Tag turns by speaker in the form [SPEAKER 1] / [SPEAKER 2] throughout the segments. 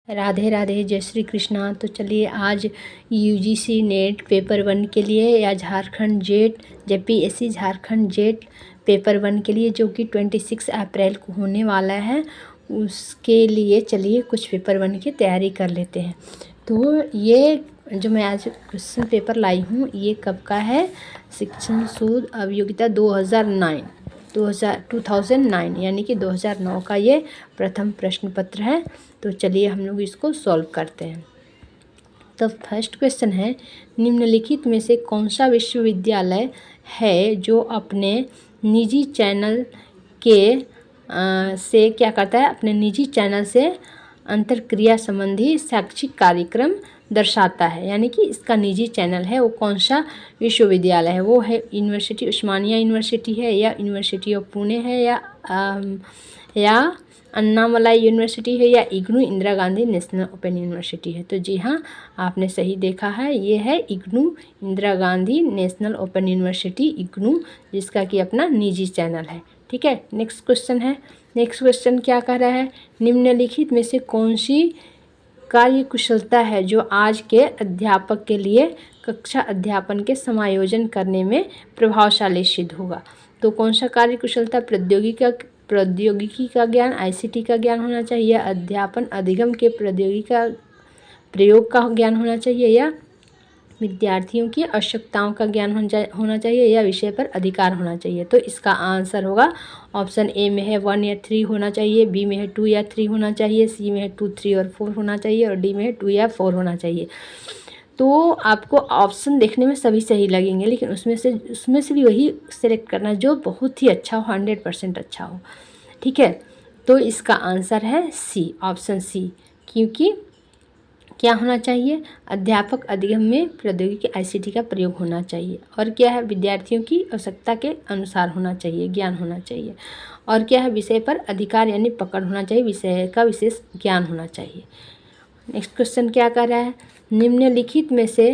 [SPEAKER 1] राधे राधे, जय श्री कृष्णा। तो चलिए आज यूजीसी नेट पेपर 1 के लिए या Jharkhand jet JPSC Jharkhand jet paper 1 के लिए जो कि 26 अप्रैल को होने वाला है, उसके लिए चलिए कुछ पेपर 1 की तैयारी कर लेते हैं। तो ये जो मैं आज क्वेश्चन पेपर लाई हूँ ये कब का है? शिक्षण शोध अभियोगिता 2009 यानी कि 2009 का ये प्रथम प्रश्न पत्र है। तो चलिए हम लोग इसको सॉल्व करते हैं। तो फर्स्ट क्वेश्चन है, निम्नलिखित में से कौन सा विश्वविद्यालय है जो अपने निजी चैनल के से क्या करता है, अपने निजी चैनल से अंतरक्रिया संबंधी शैक्षिक कार्यक्रम दर्शाता है। यानी कि इसका निजी चैनल है वो कौन सा विश्वविद्यालय है? वो है यूनिवर्सिटी उस्मानिया यूनिवर्सिटी है, या यूनिवर्सिटी ऑफ पुणे है, या अन्नामलाई यूनिवर्सिटी है, या IGNOU Indira Gandhi national open university है। तो जी हाँ, आपने सही देखा है, ये है IGNOU Indira Gandhi national open university IGNOU, जिसका कि अपना निजी चैनल है। ठीक है, नेक्स्ट क्वेश्चन है। नेक्स्ट क्वेश्चन क्या कह रहा है, निम्नलिखित में से कौन सी कार्यकुशलता है जो आज के अध्यापक के लिए कक्षा अध्यापन के समायोजन करने में प्रभावशाली सिद्ध होगा? तो कौन सा कार्यकुशलता? प्रौद्योगिकी का ज्ञान, आईसीटी का ज्ञान होना चाहिए, या अध्यापन अधिगम के प्रौद्योगिकी का प्रयोग का ज्ञान होना चाहिए, या विद्यार्थियों की आवश्यकताओं का ज्ञान होना चाहिए, या विषय पर अधिकार होना चाहिए। तो इसका आंसर होगा ऑप्शन ए में है 1 या 3 होना चाहिए, बी में है 2 या 3 होना चाहिए, सी में है 2, 3 और 4 होना चाहिए, और डी में है 2 या 4 होना चाहिए। तो आपको ऑप्शन देखने में सभी सही लगेंगे, लेकिन उसमें से भी वही सिलेक्ट करना जो बहुत ही अच्छा हो, 100% अच्छा हो। ठीक है, तो इसका आंसर है सी, ऑप्शन सी। क्योंकि क्या होना चाहिए? अध्यापक अधिगम में प्रौद्योगिकी आईसीटी का प्रयोग होना चाहिए, और क्या है? विद्यार्थियों की आवश्यकता के अनुसार होना चाहिए, ज्ञान होना चाहिए, और क्या है? विषय पर अधिकार यानी पकड़ होना चाहिए, विषय का विशेष ज्ञान होना चाहिए। नेक्स्ट क्वेश्चन क्या कर रहा है, निम्नलिखित में से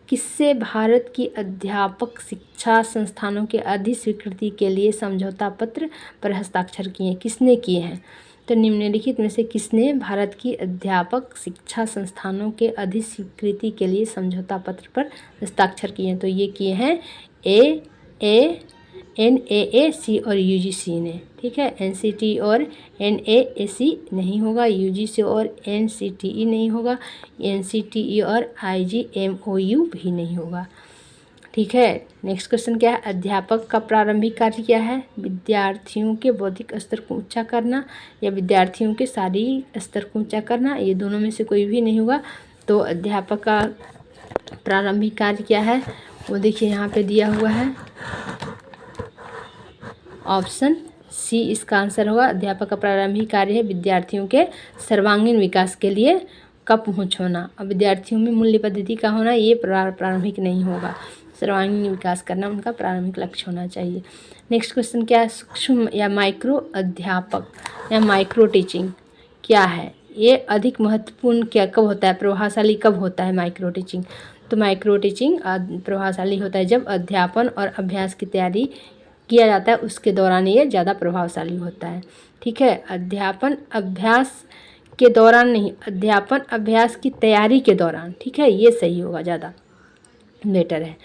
[SPEAKER 1] किससे भारत की अध्यापक शिक्षा संस्थानों के अधिस्वीकृति के लिए समझौता पत्र पर हस्ताक्षर किए? किसने किए हैं? तो निम्नलिखित में से किसने भारत की अध्यापक शिक्षा संस्थानों के अधिस्वीकृति के लिए समझौता पत्र पर हस्ताक्षर किए हैं? तो ये किए हैं NAAC और UGC ने। ठीक है, NCT और NAAC नहीं होगा, UGC और NCTE नहीं होगा, NCTE और IGMOU भी नहीं होगा। ठीक है, नेक्स्ट क्वेश्चन क्या है, अध्यापक का प्रारंभिक कार्य क्या है? विद्यार्थियों के बौद्धिक स्तर को ऊंचा करना, या विद्यार्थियों के शारीरिक स्तर को ऊंचा करना, ये दोनों में से कोई भी नहीं होगा। तो अध्यापक का प्रारंभिक कार्य क्या है? वो देखिए यहाँ पे दिया हुआ है, ऑप्शन सी इसका आंसर होगा। अध्यापक का प्रारंभिक कार्य है विद्यार्थियों के सर्वांगीण विकास के लिए का पहुँच होना। अब विद्यार्थियों में मूल्य पद्धति का होना ये प्रारंभिक नहीं होगा, सर्वांगीण विकास करना उनका प्रारंभिक लक्ष्य होना चाहिए। नेक्स्ट क्वेश्चन क्या है, सूक्ष्म या माइक्रो अध्यापक या माइक्रो टीचिंग क्या है? ये अधिक महत्वपूर्ण क्या कब होता है, प्रभावशाली कब होता है माइक्रो टीचिंग? तो माइक्रो टीचिंग प्रभावशाली होता है जब अध्यापन और अभ्यास की तैयारी किया जाता है, उसके दौरान ये ज़्यादा प्रभावशाली होता है। ठीक है, अध्यापन अभ्यास के दौरान नहीं, अध्यापन अभ्यास की तैयारी के दौरान। ठीक है, ये सही होगा, ज़्यादा बेटर है।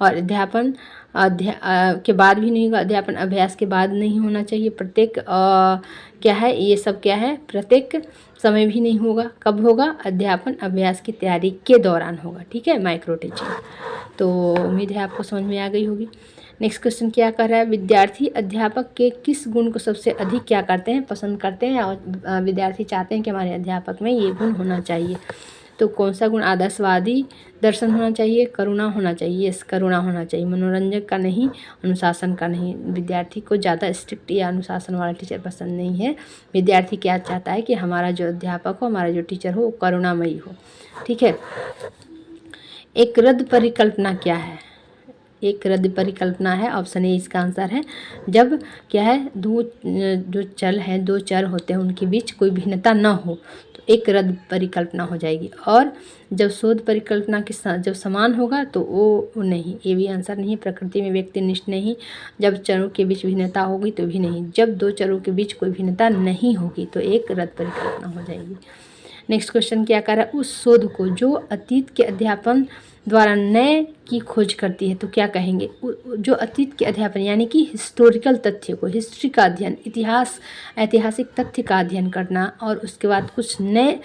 [SPEAKER 1] और अध्यापन के बाद भी नहीं होगा, अध्यापन अभ्यास के बाद नहीं होना चाहिए। प्रत्येक क्या है, ये सब क्या है, प्रत्येक समय भी नहीं होगा। कब होगा? अध्यापन अभ्यास की तैयारी के दौरान होगा। ठीक है, माइक्रो टीचिंग। तो उम्मीद है आपको समझ में आ गई होगी। नेक्स्ट क्वेश्चन क्या कर रहा है, विद्यार्थी अध्यापक के किस गुण को सबसे अधिक क्या करते हैं, पसंद करते हैं, और विद्यार्थी चाहते हैं कि हमारे अध्यापक में ये गुण होना चाहिए? तो कौन सा गुण? आदर्शवादी दर्शन होना चाहिए, करुणा होना चाहिए, यस करुणा होना चाहिए, मनोरंजक का नहीं, अनुशासन का नहीं। विद्यार्थी को ज़्यादा स्ट्रिक्ट या अनुशासन वाला टीचर पसंद नहीं है। विद्यार्थी क्या चाहता है कि हमारा जो अध्यापक हो, हमारा जो टीचर हो वो करुणामयी हो। ठीक है, एक रद्द परिकल्पना क्या है? एक रद्द परिकल्पना है, ऑप्शन ए इसका आंसर है। जब क्या है, दो जो चल हैं, दो चर होते हैं, उनके बीच कोई भिन्नता ना हो तो एक रद्द परिकल्पना हो जाएगी। और जब शोध परिकल्पना के साथ जब समान होगा तो वो नहीं, ये भी आंसर नहीं है। प्रकृति में व्यक्तिनिष्ठ नहीं, जब चरों के बीच भिन्नता होगी तो भी नहीं, जब दो चरों के बीच कोई भिन्नता नहीं होगी तो एक रद्द परिकल्पना हो जाएगी। नेक्स्ट क्वेश्चन क्या कर रहा है, उस शोध को जो अतीत के अध्यापन द्वारा नए की खोज करती है तो क्या कहेंगे। जो अतीत के अध्यापन यानी कि हिस्टोरिकल तथ्य को, हिस्ट्री का अध्ययन, इतिहास ऐतिहासिक तथ्य का अध्ययन करना और उसके बाद कुछ नए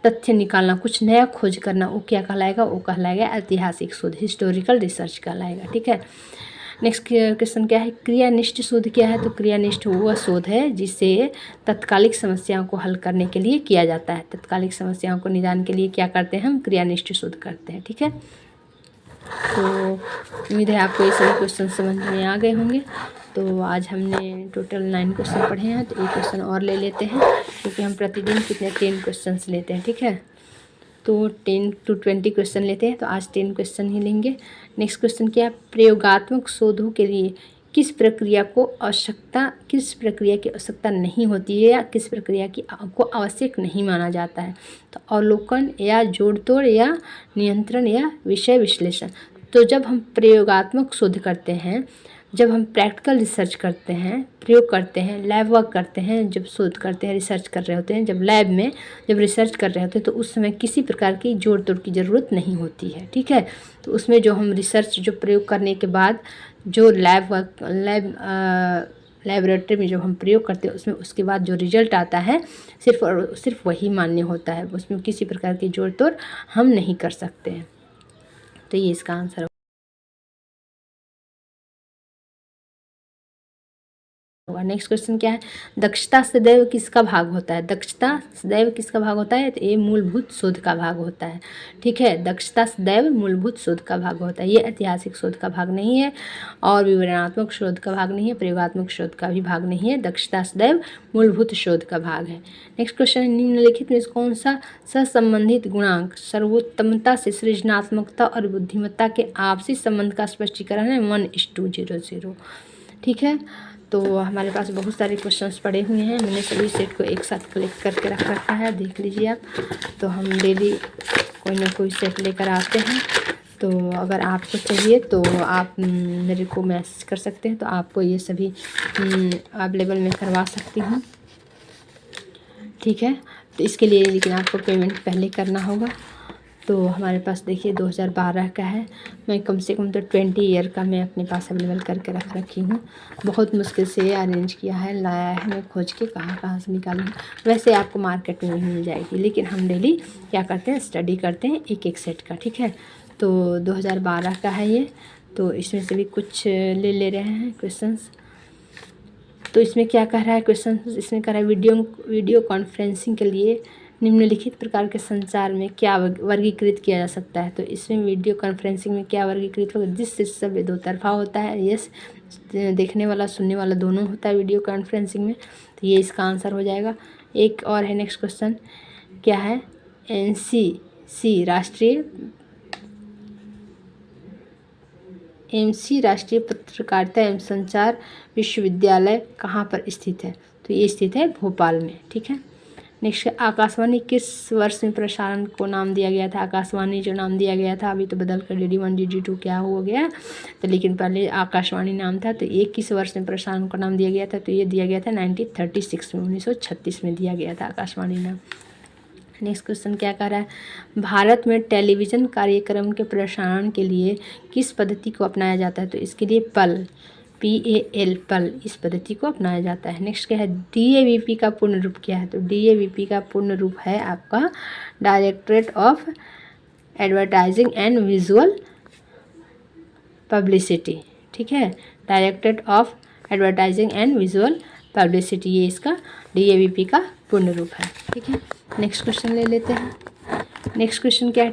[SPEAKER 1] तथ्य निकालना, कुछ नया खोज करना, वो क्या कहलाएगा, वो कहलाएगा ऐतिहासिक शोध, हिस्टोरिकल रिसर्च कहलाएगा। ठीक है। नेक्स्ट क्वेश्चन क्या है, क्रियानिष्ठ शोध क्या है। तो क्रियानिष्ठ वह शोध है जिसे तत्कालिक समस्याओं को हल करने के लिए किया जाता है। तत्कालिक समस्याओं को निदान के लिए क्या करते हैं, हम क्रियानिष्ठ शोध करते हैं। ठीक है। तो उम्मीद है आपको ये सभी क्वेश्चन समझ में आ गए होंगे। तो आज हमने टोटल 9 क्वेश्चन पढ़े हैं, तो एक क्वेश्चन और ले लेते हैं क्योंकि हम प्रतिदिन कितने 10 क्वेश्चन लेते हैं। ठीक है। तो 10 to 20 क्वेश्चन लेते हैं, तो आज 10 क्वेश्चन ही लेंगे। नेक्स्ट क्वेश्चन क्या है, प्रयोगात्मक शोधों के लिए किस प्रक्रिया की आवश्यकता नहीं होती है या किस प्रक्रिया को आवश्यक नहीं माना जाता है। तो अवलोकन या जोड़ तोड़ या नियंत्रण या विषय विश्लेषण। तो जब हम प्रयोगात्मक शोध करते हैं, जब हम प्रैक्टिकल रिसर्च करते हैं, प्रयोग करते हैं, लैब वर्क करते हैं, जब शोध करते हैं, रिसर्च कर रहे होते हैं, जब लैब में जब रिसर्च कर रहे होते हैं, तो उस समय किसी प्रकार की जोड़ तोड़ की ज़रूरत नहीं होती है। ठीक है। तो उसमें जो हम रिसर्च जो प्रयोग करने के बाद जो लैबोरेटरी में जो हम प्रयोग करते हैं, उसमें उसके बाद जो रिजल्ट आता है सिर्फ और सिर्फ वही मान्य होता है। उसमें किसी प्रकार की जोड़ तोड़ हम नहीं कर सकते हैं। तो ये इसका आंसर होगा। नेक्स्ट क्वेश्चन क्या है, दक्षता सदैव किसका भाग होता है। दक्षता सदैव किसका भाग होता है, तो ये मूलभूत शोध का भाग होता है। ठीक है। दक्षता सदैव मूलभूत शोध का भाग होता है। ये ऐतिहासिक शोध का भाग नहीं है और विवरणात्मक शोध का भाग नहीं है, प्रयोगात्मक शोध का भी भाग नहीं है। दक्षता सदैव मूलभूत शोध का भाग है। नेक्स्ट क्वेश्चन, निम्नलिखित में कौन सा सहसंबंधित गुणांक सर्वोत्तमता से सृजनात्मकता और बुद्धिमत्ता के आपसी संबंध का स्पष्टीकरण है। 1:00। ठीक है। तो हमारे पास बहुत सारे क्वेश्चंस पड़े हुए हैं, मैंने सभी सेट को एक साथ कलेक्ट करके रख रखा है, देख लीजिए आप। तो हम डेली कोई ना कोई सेट लेकर आते हैं। तो अगर आपको चाहिए तो आप मेरे को मैसेज कर सकते हैं, तो आपको ये सभी अवेलेबल मैं करवा सकती हूँ। ठीक है। तो इसके लिए लेकिन आपको पेमेंट पहले करना होगा। तो हमारे पास देखिए 2012 का है, मैं कम से कम तो 20 ईयर का मैं अपने पास अवेलेबल करके रख रखी हूँ। बहुत मुश्किल से अरेंज किया है, लाया है मैं खोज के, कहाँ से निकाली हूँ। वैसे आपको मार्केट में मिल जाएगी, लेकिन हम डेली क्या करते हैं, स्टडी करते हैं एक एक सेट का। ठीक है। तो 2012 का है ये। तो इसमें से भी कुछ ले रहे हैं क्वेश्चंस। तो इसमें क्या कह रहा है क्वेश्चन, इसमें कह रहा है वीडियो कॉन्फ्रेंसिंग के लिए निम्नलिखित प्रकार के संचार में क्या वर्गीकृत किया जा सकता है। तो इसमें वीडियो कॉन्फ्रेंसिंग में क्या वर्गीकृत होगा, जिस सब दो तरफा होता है। यस, देखने वाला सुनने वाला दोनों होता है वीडियो कॉन्फ्रेंसिंग में। तो ये इसका आंसर हो जाएगा। एक और है नेक्स्ट क्वेश्चन, क्या है, एमसी राष्ट्रीय पत्रकारिता एवं संचार विश्वविद्यालय कहाँ पर स्थित है। तो ये स्थित है भोपाल में। ठीक है। नेक्स्ट, आकाशवाणी किस वर्ष में प्रसारण को नाम दिया गया था। आकाशवाणी जो नाम दिया गया था, अभी तो बदल कर DD1 DD2 क्या हो गया, तो लेकिन पहले आकाशवाणी नाम था। तो ये किस वर्ष में प्रसारण को नाम दिया गया था, तो ये दिया गया था 1936 में, 1936 में दिया गया था आकाशवाणी नाम। नेक्स्ट क्वेश्चन क्या कह रहा है, भारत में टेलीविज़न कार्यक्रम के प्रसारण के लिए किस पद्धति को अपनाया जाता है। तो इसके लिए PAL इस पद्धति को अपनाया जाता है। नेक्स्ट क्या है, DAVP का पूर्ण रूप क्या है। तो DAVP का पूर्ण रूप है आपका directorate of advertising and visual publicity. ठीक है। Directorate of advertising and visual publicity, ये इसका DAVP का पूर्ण रूप है। ठीक है। नेक्स्ट क्वेश्चन ले लेते हैं। नेक्स्ट क्वेश्चन क्या है,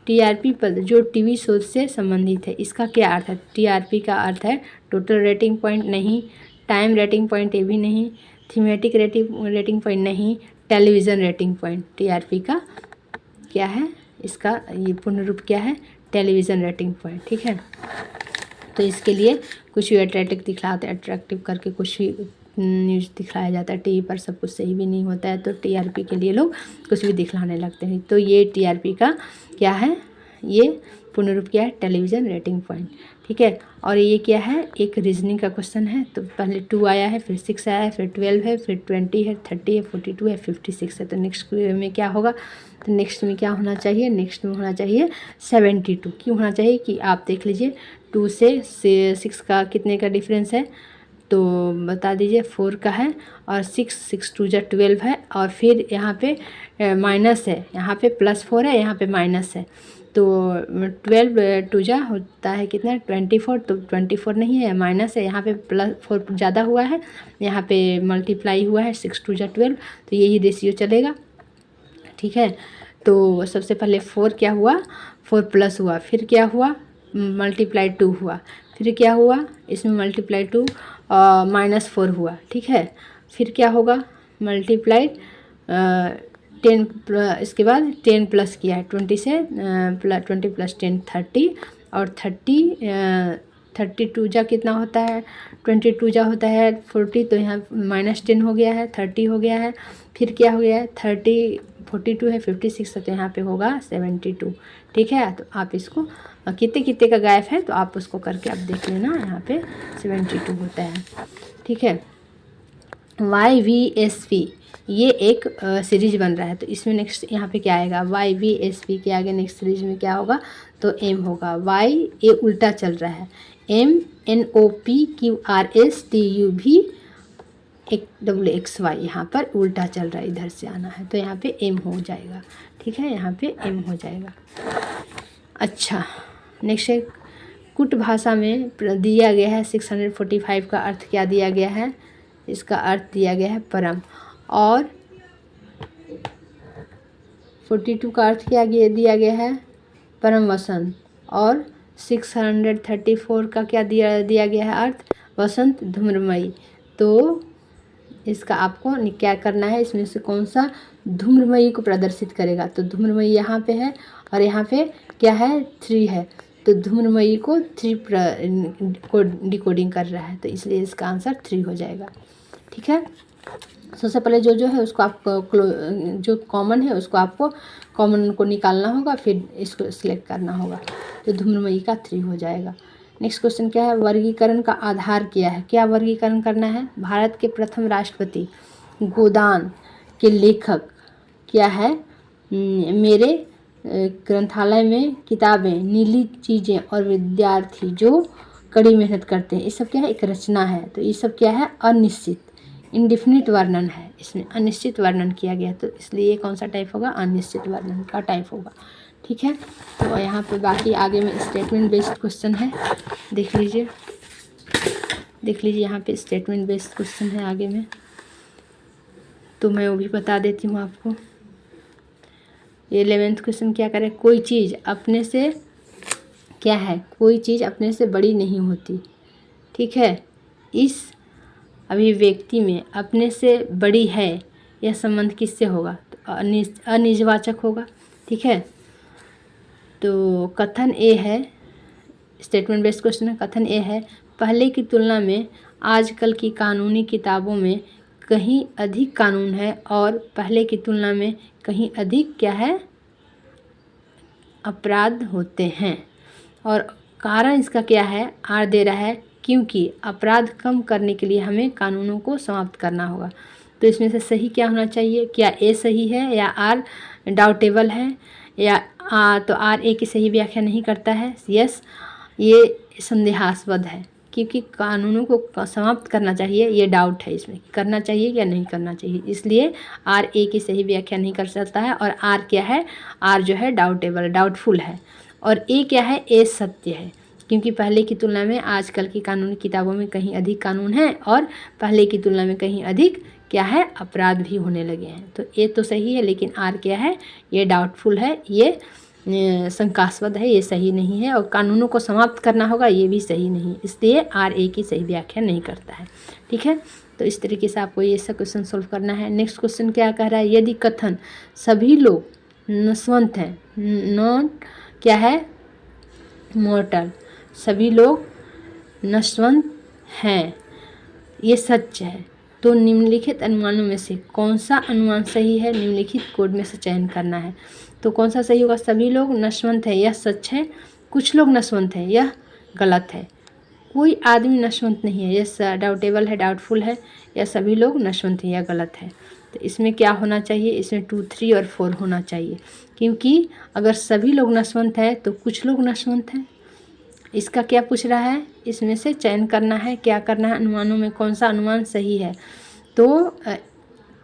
[SPEAKER 1] TRP पद जो टीवी शोध से संबंधित है, इसका क्या अर्थ है। TRP का अर्थ है टोटल रेटिंग पॉइंट नहीं, टाइम रेटिंग पॉइंट ये भी नहीं, थीमेटिक रेटिंग पॉइंट नहीं, टेलीविज़न रेटिंग पॉइंट। TRP का क्या है, इसका ये पूर्ण रूप क्या है, टेलीविज़न रेटिंग पॉइंट। ठीक है। तो इसके लिए कुछ भी अट्रैक्टिव करके कुछ भी न्यूज़ दिखलाया जाता है टीवी पर, सब कुछ सही भी नहीं होता है। तो TRP के लिए लोग कुछ भी दिखलाने लगते हैं। तो ये TRP का क्या है, ये पूर्ण रूप क्या है, टेलीविज़न रेटिंग पॉइंट। ठीक है, और ये क्या है, एक रीजनिंग का क्वेश्चन है। तो पहले 2 आया है, फिर 6 आया है, फिर 12 है, फिर 20 है, 30 है, 42 है, 56 है। तो नेक्स्ट में क्या होगा, तो नेक्स्ट में क्या होना चाहिए, नेक्स्ट में होना चाहिए 72। क्यों होना चाहिए कि आप देख लीजिए 2 से 6 का कितने का डिफरेंस है, तो बता दीजिए 4 का है, और 6 2 जा 12 है, और फिर यहाँ पे माइनस है, यहाँ पे +4 है, यहाँ पे माइनस है। तो 12 2 जा होता है कितना, 24। तो 24 नहीं है, माइनस है, यहाँ पे +4 ज़्यादा हुआ है, यहाँ पे मल्टीप्लाई हुआ है, 6 2 जा 12। तो यही रेशियो चलेगा। ठीक है, तो सबसे पहले 4 क्या हुआ, 4 प्लस हुआ, फिर क्या हुआ, मल्टीप्लाई 2 हुआ, फिर क्या हुआ, इसमें मल्टीप्लाई 2 -4 हुआ। ठीक है, फिर क्या होगा, मल्टीप्लाई 10, इसके बाद 10 प्लस किया है 20 से, 20 + 10 30, और 32 जा कितना होता है, 22 जा होता है 40। तो यहाँ -10 हो गया है, 30 हो गया है, फिर क्या हो गया है 30, 42 है, 56 है, तो यहाँ पे होगा 72। ठीक है, तो आप इसको कितने कितने का गायब है, तो आप उसको करके आप देख लेना, यहाँ पे 72 होता है। ठीक है, YVSP ये एक सीरीज बन रहा है, तो इसमें नेक्स्ट यहाँ पे क्या आएगा, YVSP के आगे नेक्स्ट सीरीज में क्या होगा, तो M होगा। Y ये उल्टा चल रहा है, M NOPQRSTUV XXY यहाँ पर उल्टा चल रहा है, इधर से आना है, तो यहाँ पे M हो जाएगा। ठीक है, यहाँ पे M हो जाएगा। अच्छा, नेक्स्ट है कुट भाषा में दिया गया है 645 का अर्थ क्या दिया गया है, इसका अर्थ दिया गया है परम, और 42 का अर्थ क्या दिया गया है, परम वसंत, और 634 का क्या दिया गया है अर्थ, वसंत धूम्रमयी। तो इसका आपको क्या करना है, इसमें से कौन सा धूम्रमयी को प्रदर्शित करेगा, तो धूम्रमयी यहाँ पे है, और यहाँ पे क्या है 3 है, तो धूम्रमयी को 3 को डिकोडिंग कर रहा है, तो इसलिए इसका आंसर 3 हो जाएगा। ठीक है, सबसे पहले जो है उसको आप जो कॉमन है उसको आपको कॉमन को निकालना होगा, फिर इसको सिलेक्ट करना होगा, तो धूम्रमयी का 3 हो जाएगा। नेक्स्ट क्वेश्चन क्या है, वर्गीकरण का आधार क्या है, क्या वर्गीकरण करना है, भारत के प्रथम राष्ट्रपति गोदान के लेखक क्या है, मेरे ग्रंथालय में किताबें, नीली चीज़ें और विद्यार्थी जो कड़ी मेहनत करते हैं, ये सब क्या है, एक रचना है। तो ये सब क्या है, अनिश्चित, इंडिफिनिट वर्णन है, इसमें अनिश्चित वर्णन किया गया, तो इसलिए ये कौन सा टाइप होगा, अनिश्चित वर्णन का टाइप होगा। ठीक है, तो यहाँ पे बाकी आगे में स्टेटमेंट बेस्ड क्वेश्चन है, देख लीजिए यहाँ पे स्टेटमेंट बेस्ड क्वेश्चन है आगे में, तो मैं वो भी बता देती हूँ आपको। 11th क्वेश्चन क्या करे, कोई चीज़ अपने से क्या है, कोई चीज़ अपने से बड़ी नहीं होती। ठीक है, इस अभिव्यक्ति में अपने से बड़ी है यह संबंध किससे होगा, तो अनिजवाचक होगा। ठीक है, तो कथन ए है, स्टेटमेंट बेस्ड क्वेश्चन है, कथन ए है, पहले की तुलना में आजकल की कानूनी किताबों में कहीं अधिक कानून है, और पहले की तुलना में कहीं अधिक क्या है, अपराध होते हैं, और कारण इसका क्या है, आर दे रहा है, क्योंकि अपराध कम करने के लिए हमें कानूनों को समाप्त करना होगा। तो इसमें से सही क्या होना चाहिए, क्या ए सही है या आर डाउटेबल है, या तो आर ए की सही व्याख्या नहीं करता है, यस ये संदेहास्पद है, क्योंकि कानूनों को समाप्त करना चाहिए, ये डाउट है इसमें, करना चाहिए या नहीं करना चाहिए, इसलिए आर ए की सही व्याख्या नहीं कर सकता है, और आर क्या है, आर जो है डाउटेबल, डाउटफुल है, और ए क्या है, ए सत्य है, क्योंकि पहले की तुलना में आजकल की कानूनी किताबों में कहीं अधिक कानून है, और पहले की तुलना में कहीं अधिक क्या है, अपराध भी होने लगे हैं। तो ए तो सही है, लेकिन आर क्या है, ये डाउटफुल है, ये शंकास्पद है, ये सही नहीं है, और कानूनों को समाप्त करना होगा, ये भी सही नहीं है, इसलिए आर ए की सही व्याख्या नहीं करता है। ठीक है, तो इस तरीके से आपको ये सब क्वेश्चन सोल्व करना है। नेक्स्ट क्वेश्चन क्या कह रहा है, यदि कथन सभी लोग नश्वंत हैं, नॉट क्या है, मॉर्टल, सभी लोग नश्वंत हैं, ये सच है, तो निम्नलिखित अनुमानों में से कौन सा अनुमान सही है, निम्नलिखित कोड में से चयन करना है। तो कौन सा सही होगा, सभी लोग नश्वंत है, यह सच है, कुछ लोग नशवंत हैं, यह गलत है। कोई आदमी नशवंत नहीं है, यह डाउटेबल है, डाउटफुल है, या सभी लोग नशवंत हैं, यह गलत है। तो इसमें क्या होना चाहिए, इसमें 2, 3 और 4 होना चाहिए, क्योंकि अगर सभी लोग नशवंत हैं तो कुछ लोग नशवंत हैं। इसका क्या पूछ रहा है, इसमें से चयन करना है, क्या करना है, अनुमानों में कौन सा अनुमान सही है। तो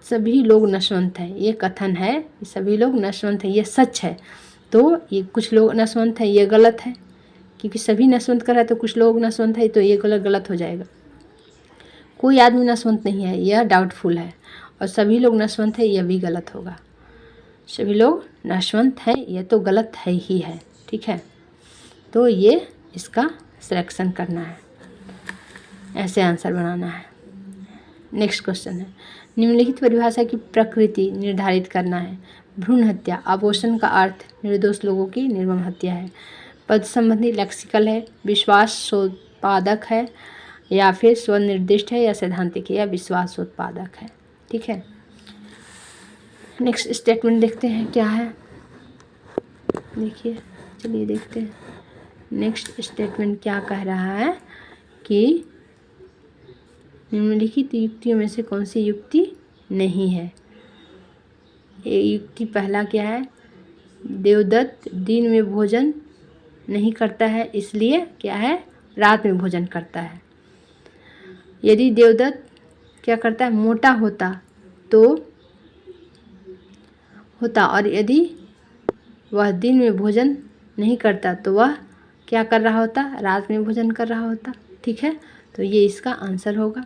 [SPEAKER 1] सभी लोग नशवंत हैं, ये कथन है, सभी लोग नशवंत हैं, ये सच है। तो ये कुछ लोग नशवंत हैं, ये गलत है, क्योंकि सभी नशवंत कर रहा है तो कुछ लोग नशवंत है, तो ये गलत हो जाएगा। कोई आदमी नशवंत नहीं है, यह डाउटफुल है, और सभी लोग नशवंत है, यह भी गलत होगा। सभी लोग नशवंत हैं, यह तो गलत है ही है, ठीक है। तो ये इसका सिलेक्शन करना है, ऐसे आंसर बनाना है। नेक्स्ट क्वेश्चन है, निम्नलिखित परिभाषा की प्रकृति निर्धारित करना है। भ्रूण हत्या, अबॉर्शन का अर्थ निर्दोष लोगों की निर्मम हत्या है। पद संबंधी लेक्सिकल है, विश्वासोत्पादक है, या फिर स्वनिर्दिष्ट है, या सैद्धांतिक है, या विश्वासोत्पादक है, ठीक है। नेक्स्ट स्टेटमेंट देखते हैं क्या है, देखिए, चलिए देखते हैं। नेक्स्ट स्टेटमेंट क्या कह रहा है कि निम्नलिखित युक्तियों में से कौन सी युक्ति नहीं है। ये युक्ति पहला क्या है, देवदत्त दिन में भोजन नहीं करता है, इसलिए क्या है, रात में भोजन करता है। यदि देवदत्त क्या करता है, मोटा होता और यदि वह दिन में भोजन नहीं करता तो वह क्या कर रहा होता, रात में भोजन कर रहा होता, ठीक है। तो ये इसका आंसर होगा।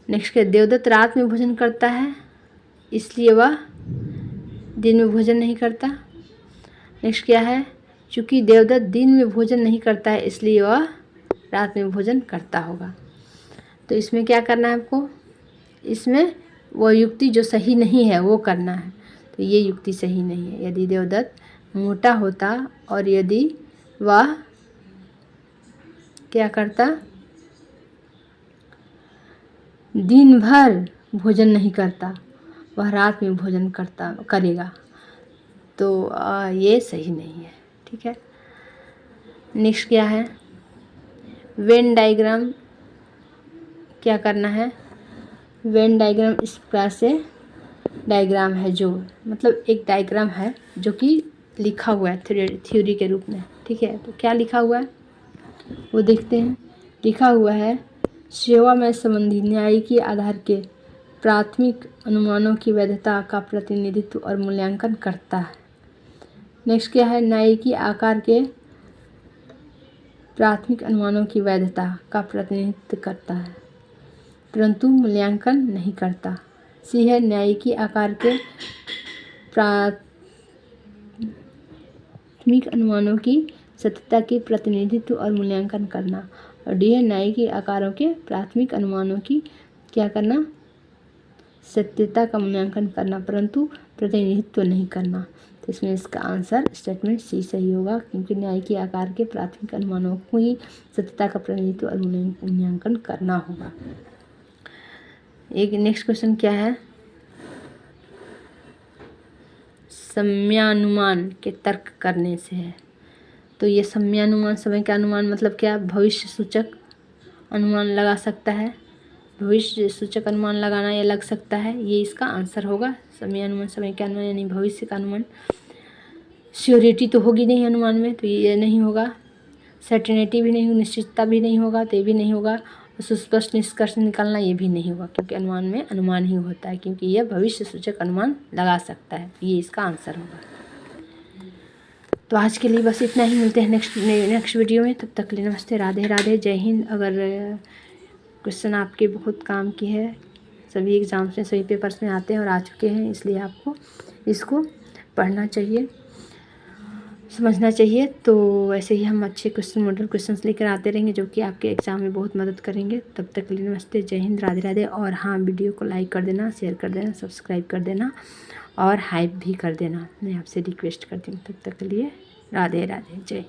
[SPEAKER 1] नेक्स्ट क्या, देवदत्त रात में भोजन करता है, इसलिए वह दिन में भोजन नहीं करता। नेक्स्ट क्या है, चूँकि देवदत्त दिन में भोजन नहीं करता है, इसलिए वह रात में भोजन करता होगा। तो इसमें क्या करना है आपको, इसमें वो युक्ति जो सही नहीं है वो करना है। तो ये युक्ति सही नहीं है। यदि देवदत्त मोटा होता और यदि वह क्या करता, दिन भर भोजन नहीं करता, वह रात में भोजन करेगा, तो ये सही नहीं है, ठीक है। नेक्स्ट क्या है, वेन डायग्राम क्या करना है, वेन डायग्राम इस प्रकार से डायग्राम है, जो मतलब एक डायग्राम है जो कि लिखा हुआ है थ्योरी के रूप में, ठीक है। तो क्या लिखा हुआ है वो देखते हैं। लिखा हुआ है, सेवा में संबंधी न्यायिकी आधार के प्राथमिक अनुमानों की वैधता का प्रतिनिधित्व और मूल्यांकन करता है। नेक्स्ट क्या है, न्यायिकी आकार के प्राथमिक अनुमानों की वैधता का प्रतिनिधित्व करता है परंतु मूल्यांकन नहीं करता। सी है, न्यायिकी आकार के प्राथमिक अनुमानों की सत्यता के प्रतिनिधित्व और मूल्यांकन करना। और डी है, न्यायिकी आकारों के प्राथमिक अनुमानों की क्या करना, सत्यता का मूल्यांकन करना परंतु प्रतिनिधित्व नहीं करना। तो इसमें इसका आंसर स्टेटमेंट सी सही होगा, क्योंकि न्यायिकी आकार के प्राथमिक अनुमानों को ही सत्यता का प्रतिनिधित्व और मूल्यांकन करना होगा। एक नेक्स्ट क्वेश्चन क्या है, सम्यानुमान के तर्क करने से है। तो ये सम्यानुमान, समय का अनुमान मतलब क्या, भविष्य सूचक अनुमान लगा सकता है, भविष्य सूचक अनुमान लगाना या लग सकता है, ये इसका आंसर होगा। सम्यानुमान समय का अनुमान यानी भविष्य का अनुमान। श्योरिटी तो होगी नहीं अनुमान में, तो ये नहीं होगा। सर्टेनिटी भी नहीं, निश्चितता भी नहीं होगा, तो ये भी नहीं होगा। सुस्पष्ट निष्कर्ष निकालना ये भी नहीं होगा, क्योंकि अनुमान में अनुमान ही होता है, क्योंकि यह भविष्य सूचक अनुमान लगा सकता है, ये इसका आंसर होगा। तो आज के लिए बस इतना ही, मिलते हैं नेक्स्ट वीडियो में। तब तक के लिए नमस्ते, राधे राधे, जय हिंद। अगर क्वेश्चन आपके बहुत काम की है, सभी एग्ज़ाम्स में सभी पेपर्स में आते हैं और आ चुके हैं, इसलिए आपको इसको पढ़ना चाहिए, समझना चाहिए। तो वैसे ही हम अच्छे क्वेश्चन, मॉडल क्वेश्चंस लेकर आते रहेंगे जो कि आपके एग्ज़ाम में बहुत मदद करेंगे। तब तक के लिए नमस्ते, जय हिंद, राधे राधे। और हाँ, वीडियो को लाइक कर देना, शेयर कर देना, सब्सक्राइब कर देना और हाइप भी कर देना, मैं आपसे रिक्वेस्ट करती हूँ। तब तक के लिए राधे राधे, जय।